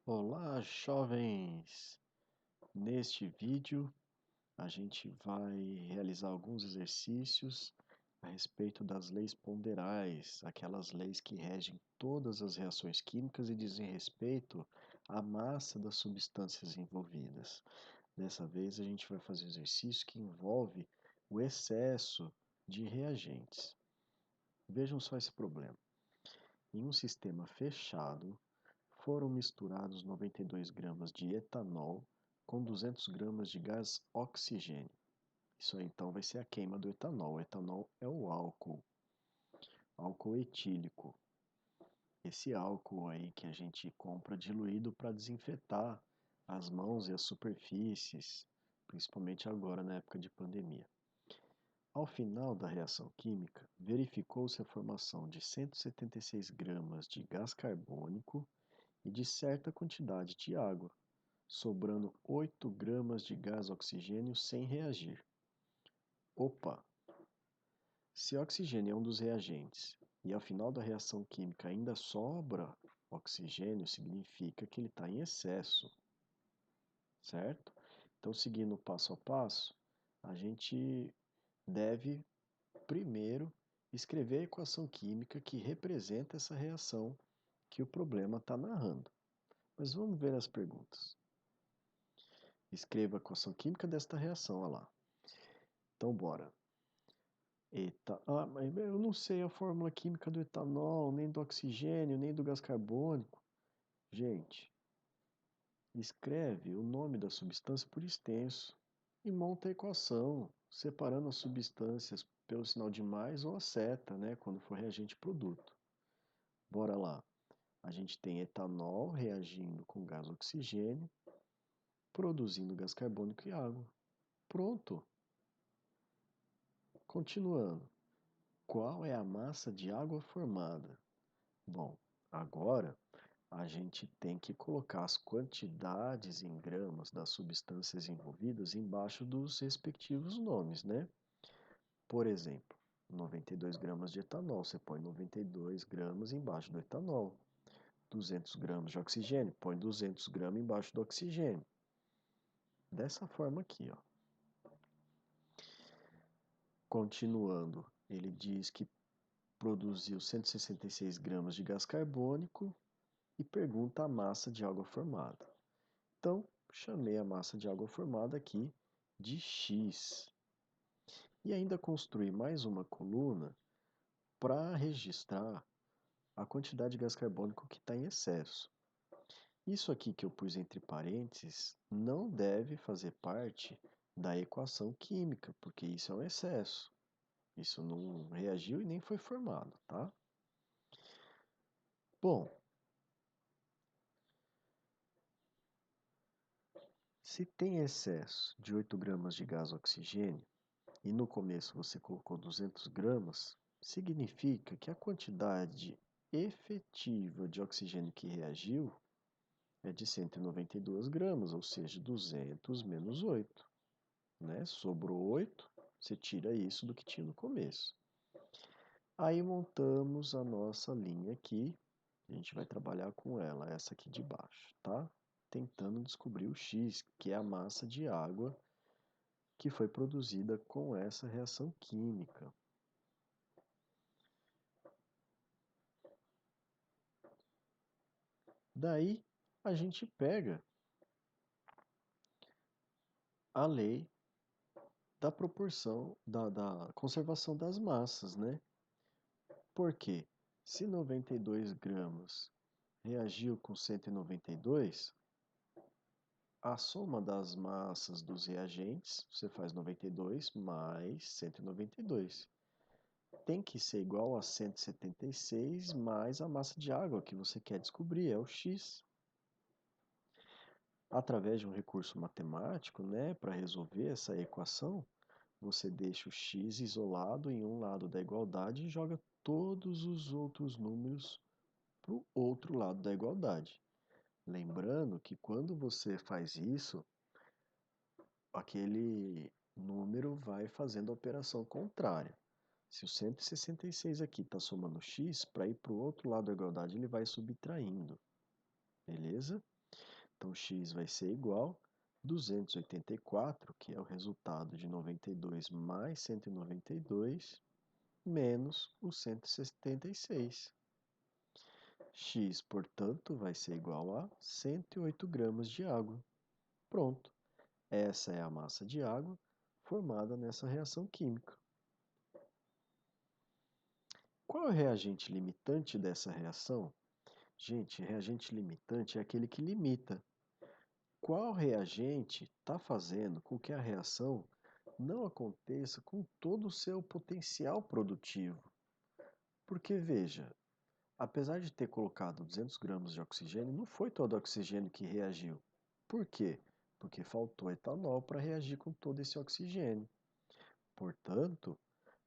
Olá, jovens! Neste vídeo, a gente vai realizar alguns exercícios a respeito das leis ponderais, aquelas leis que regem todas as reações químicas e dizem respeito à massa das substâncias envolvidas. Dessa vez, a gente vai fazer um exercício que envolve o excesso de reagentes. Vejam só esse problema. Em um sistema fechado, foram misturados 92 gramas de etanol com 200 gramas de gás oxigênio. Isso aí então vai ser a queima do etanol. O etanol é o álcool etílico. Esse álcool aí que a gente compra diluído para desinfetar as mãos e as superfícies, principalmente agora na época de pandemia. Ao final da reação química, verificou-se a formação de 176 gramas de gás carbônico e de certa quantidade de água, sobrando 8 gramas de gás oxigênio sem reagir. Opa! Se oxigênio é um dos reagentes e ao final da reação química ainda sobra oxigênio, significa que ele está em excesso, certo? Então, seguindo passo a passo, a gente deve primeiro escrever a equação química que representa essa reação que o problema está narrando. Mas vamos ver as perguntas. Escreva a equação química desta reação, olha lá. Então, bora. Mas eu não sei a fórmula química do etanol, nem do oxigênio, nem do gás carbônico. Gente, escreve o nome da substância por extenso e monta a equação, separando as substâncias pelo sinal de mais ou a seta, né, quando for reagente produto. Bora lá. A gente tem etanol reagindo com gás oxigênio, produzindo gás carbônico e água. Pronto. Continuando. Qual é a massa de água formada? Bom, agora a gente tem que colocar as quantidades em gramas das substâncias envolvidas embaixo dos respectivos nomes, né? Por exemplo, 92 gramas de etanol, você põe 92 gramas embaixo do etanol. 200 gramas de oxigênio, põe 200 gramas embaixo do oxigênio. Dessa forma aqui, ó. Continuando, ele diz que produziu 166 gramas de gás carbônico e pergunta a massa de água formada. Então, chamei a massa de água formada aqui de X. E ainda construí mais uma coluna para registrar a quantidade de gás carbônico que está em excesso. Isso aqui que eu pus entre parênteses não deve fazer parte da equação química, porque isso é um excesso. Isso não reagiu e nem foi formado, tá? Bom, se tem excesso de 8 gramas de gás oxigênio, e no começo você colocou 200 gramas, significa que a quantidade efetiva de oxigênio que reagiu é de 192 gramas, ou seja, 200 menos 8. Né? Sobrou 8, você tira isso do que tinha no começo. Aí montamos a nossa linha aqui, a gente vai trabalhar com ela, essa aqui de baixo, tá? Tentando descobrir o X, que é a massa de água que foi produzida com essa reação química. Daí a gente pega a lei da proporção, da conservação das massas, né? Por quê? Se 92 gramas reagiu com 192, a soma das massas dos reagentes, você faz 92 mais 192. Tem que ser igual a 176 mais a massa de água que você quer descobrir, é o X. Através de um recurso matemático, né, para resolver essa equação, você deixa o x isolado em um lado da igualdade e joga todos os outros números para o outro lado da igualdade. Lembrando que quando você faz isso, aquele número vai fazendo a operação contrária. Se o 166 aqui está somando x, para ir para o outro lado da igualdade ele vai subtraindo. Beleza? Então, x vai ser igual a 284, que é o resultado de 92 mais 192, menos o 176. X, portanto, vai ser igual a 108 gramas de água. Pronto. Essa é a massa de água formada nessa reação química. Qual é o reagente limitante dessa reação? Gente, reagente limitante é aquele que limita. Qual reagente está fazendo com que a reação não aconteça com todo o seu potencial produtivo? Porque, veja, apesar de ter colocado 200 gramas de oxigênio, não foi todo o oxigênio que reagiu. Por quê? Porque faltou etanol para reagir com todo esse oxigênio. Portanto,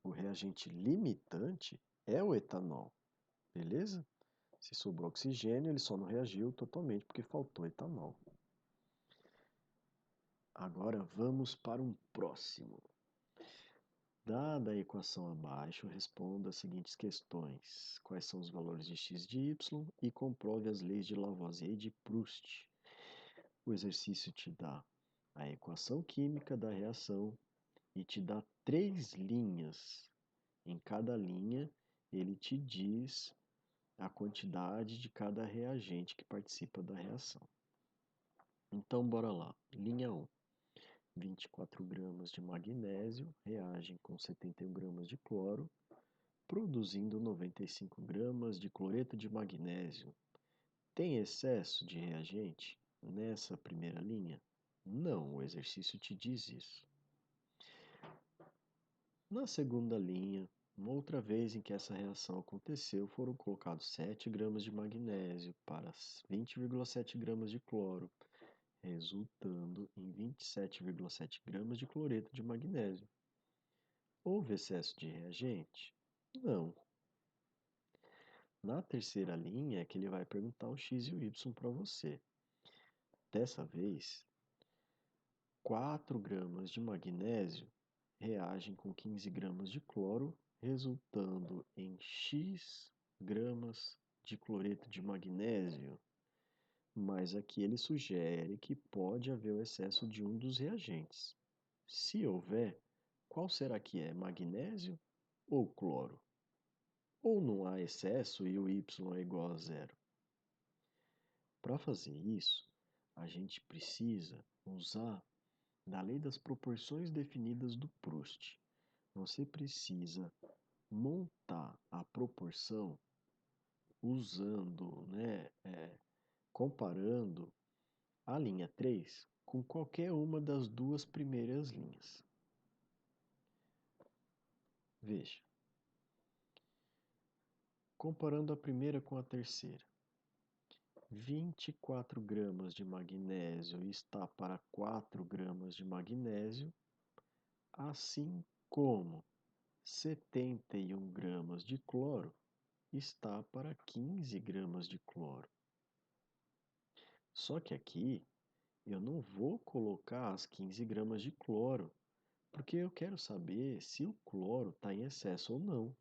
o reagente limitante é o etanol, beleza? Se sobrou oxigênio, ele só não reagiu totalmente porque faltou etanol. Agora vamos para um próximo. Dada a equação abaixo, responda as seguintes questões. Quais são os valores de x e de y e comprove as leis de Lavoisier e de Proust. O exercício te dá a equação química da reação e te dá 3 linhas. Em cada linha, ele te diz a quantidade de cada reagente que participa da reação. Então, bora lá. Linha 1. 24 gramas de magnésio reagem com 71 gramas de cloro, produzindo 95 gramas de cloreto de magnésio. Tem excesso de reagente nessa primeira linha? Não, o exercício te diz isso. Na segunda linha, uma outra vez em que essa reação aconteceu, foram colocados 7 gramas de magnésio para 20,7 gramas de cloro, resultando em 27,7 gramas de cloreto de magnésio. Houve excesso de reagente? Não. Na terceira linha é que ele vai perguntar o x e o y para você. Dessa vez, 4 gramas de magnésio reagem com 15 gramas de cloro, resultando em x gramas de cloreto de magnésio. Mas aqui ele sugere que pode haver o excesso de um dos reagentes. Se houver, qual será que é? Magnésio ou cloro? Ou não há excesso e o y é igual a zero? Para fazer isso, a gente precisa usar da lei das proporções definidas do Proust. Você precisa montar a proporção usando, comparando a linha 3 com qualquer uma das duas primeiras linhas. Veja, comparando a primeira com a terceira. 24 gramas de magnésio está para 4 gramas de magnésio, assim como 71 gramas de cloro está para 15 gramas de cloro. Só que aqui eu não vou colocar as 15 gramas de cloro, porque eu quero saber se o cloro está em excesso ou não.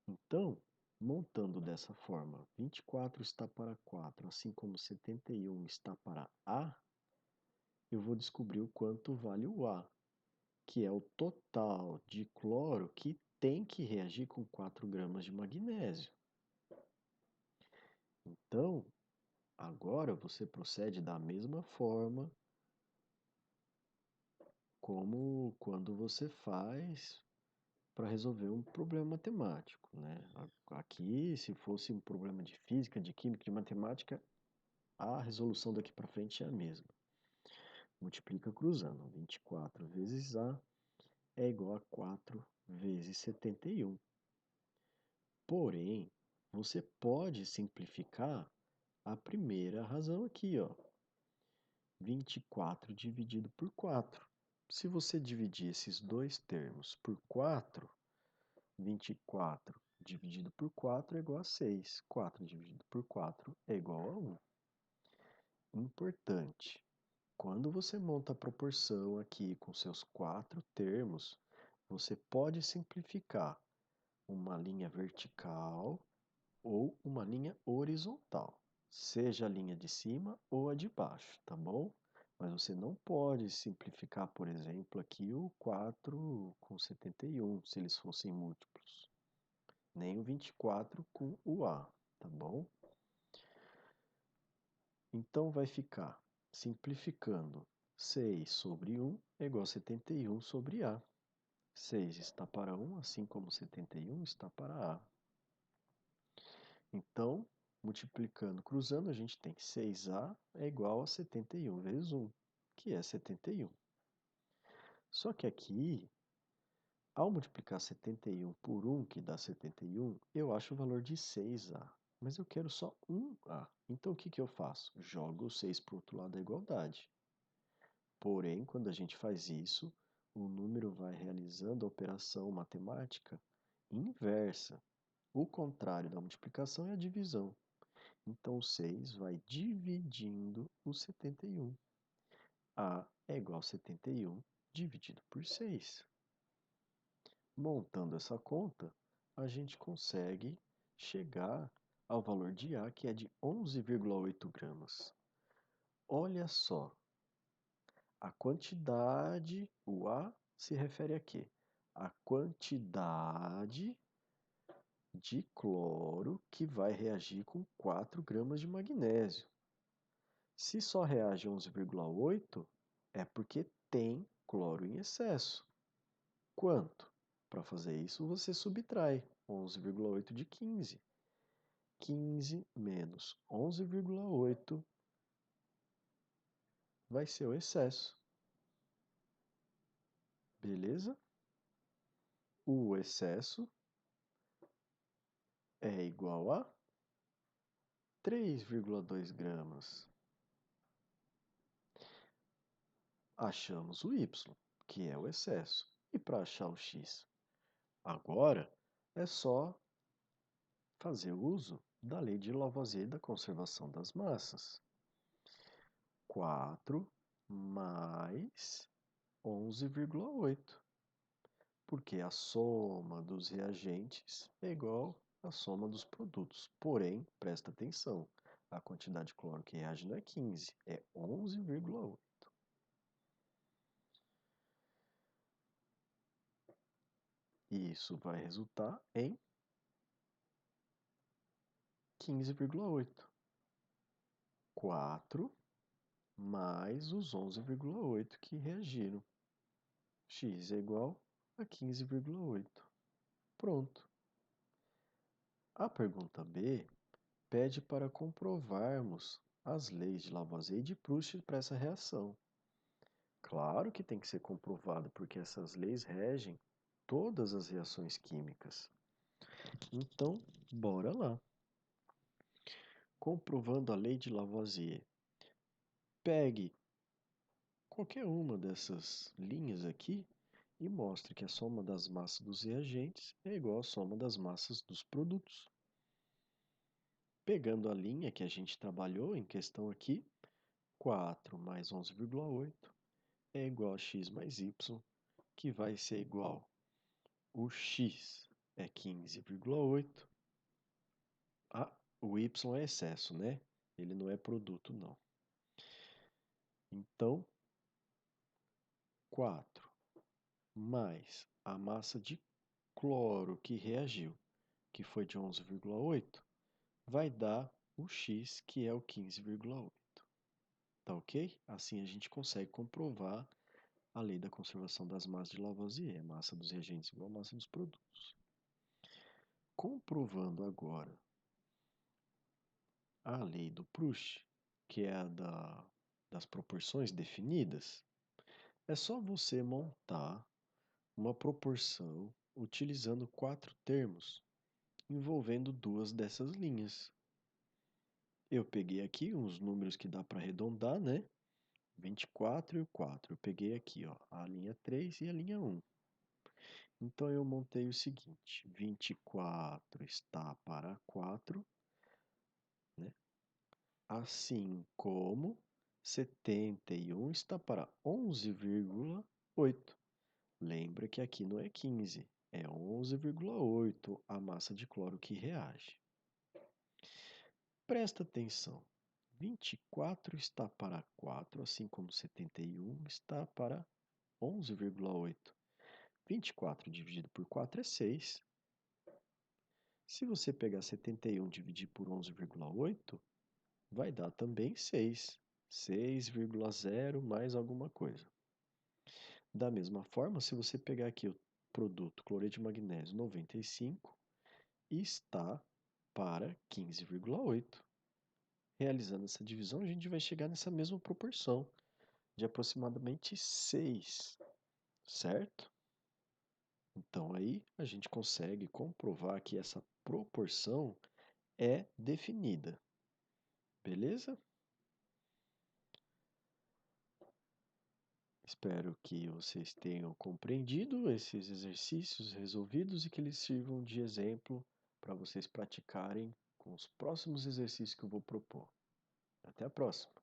Então, montando dessa forma, 24 está para 4, assim como 71 está para A, eu vou descobrir o quanto vale o A, que é o total de cloro que tem que reagir com 4 gramas de magnésio. Então, agora você procede da mesma forma como quando você faz para resolver um problema matemático, né? Aqui, se fosse um problema de física, de química, de matemática, a resolução daqui para frente é a mesma. Multiplica cruzando. 24 vezes A é igual a 4 vezes 71. Porém, você pode simplificar a primeira razão aqui, ó. 24 dividido por 4. Se você dividir esses dois termos por 4, 24 dividido por 4 é igual a 6. 4 dividido por 4 é igual a 1. Importante. Quando você monta a proporção aqui com seus 4 termos, você pode simplificar uma linha vertical ou uma linha horizontal. seja a linha de cima ou a de baixo, tá bom? Mas você não pode simplificar, por exemplo, aqui o 4 com 71, se eles fossem múltiplos, nem o 24 com o A, tá bom? Então vai ficar, simplificando, 6 sobre 1 é igual a 71 sobre A. 6 está para 1, assim como 71 está para A. Então, multiplicando, cruzando, a gente tem 6A é igual a 71 vezes 1, que é 71. Só que aqui, ao multiplicar 71 por 1, que dá 71, eu acho o valor de 6A. Mas eu quero só 1A. Então, o que que eu faço? Jogo o 6 para o outro lado da igualdade. Porém, quando a gente faz isso, o número vai realizando a operação matemática inversa. O contrário da multiplicação é a divisão. Então, o 6 vai dividindo o 71. A é igual a 71 dividido por 6. Montando essa conta, a gente consegue chegar ao valor de A, que é de 11,8 gramas. Olha só, a quantidade, o A se refere a quê? A quantidade de cloro que vai reagir com 4 gramas de magnésio. Se só reage 11,8, é porque tem cloro em excesso. Quanto? Para fazer isso, você subtrai 11,8 de 15. 15 menos 11,8 vai ser o excesso. Beleza? O excesso é igual a 3,2 gramas. Achamos o y, que é o excesso. E para achar o x? Agora é só fazer uso da lei de Lavoisier da conservação das massas. 4 mais 11,8, porque a soma dos reagentes é igual à soma dos produtos. Porém, presta atenção, a quantidade de cloro que reage não é 15, é 11,8. E isso vai resultar em 15,8. 4 mais os 11,8 que reagiram. X é igual a 15,8. Pronto. A pergunta B pede para comprovarmos as leis de Lavoisier e de Proust para essa reação. Claro que tem que ser comprovado, porque essas leis regem todas as reações químicas. Então, bora lá. Comprovando a lei de Lavoisier. Pegue qualquer uma dessas linhas aqui e mostre que a soma das massas dos reagentes é igual à soma das massas dos produtos. Pegando a linha que a gente trabalhou em questão aqui, 4 mais 11,8 é igual a x mais y, que vai ser igual, o x é 15,8, o y é excesso, né? Ele não é produto, não. Então, 4 mais a massa de cloro que reagiu, que foi de 11,8, vai dar o x, que é o 15,8. Tá ok? Assim a gente consegue comprovar a lei da conservação das massas de Lavoisier, massa dos reagentes igual a massa dos produtos. Comprovando agora a lei do Proust, que é a das proporções definidas, é só você montar uma proporção utilizando 4 termos, envolvendo duas dessas linhas. Eu peguei aqui uns números que dá para arredondar, né? 24 e o 4. Eu peguei aqui, ó, a linha 3 e a linha 1. Então eu montei o seguinte: 24 está para 4, né? Assim como 71 está para 11,8. Lembra que aqui não é 15, é 11,8 a massa de cloro que reage. Presta atenção. 24 está para 4, assim como 71 está para 11,8. 24 dividido por 4 é 6. Se você pegar 71 e dividir por 11,8, vai dar também 6. 6,0 mais alguma coisa. Da mesma forma, se você pegar aqui o produto cloreto de magnésio 95, está para 15,8. Realizando essa divisão, a gente vai chegar nessa mesma proporção, de aproximadamente 6, certo? Então aí a gente consegue comprovar que essa proporção é definida, beleza? Espero que vocês tenham compreendido esses exercícios resolvidos e que eles sirvam de exemplo para vocês praticarem com os próximos exercícios que eu vou propor. Até a próxima!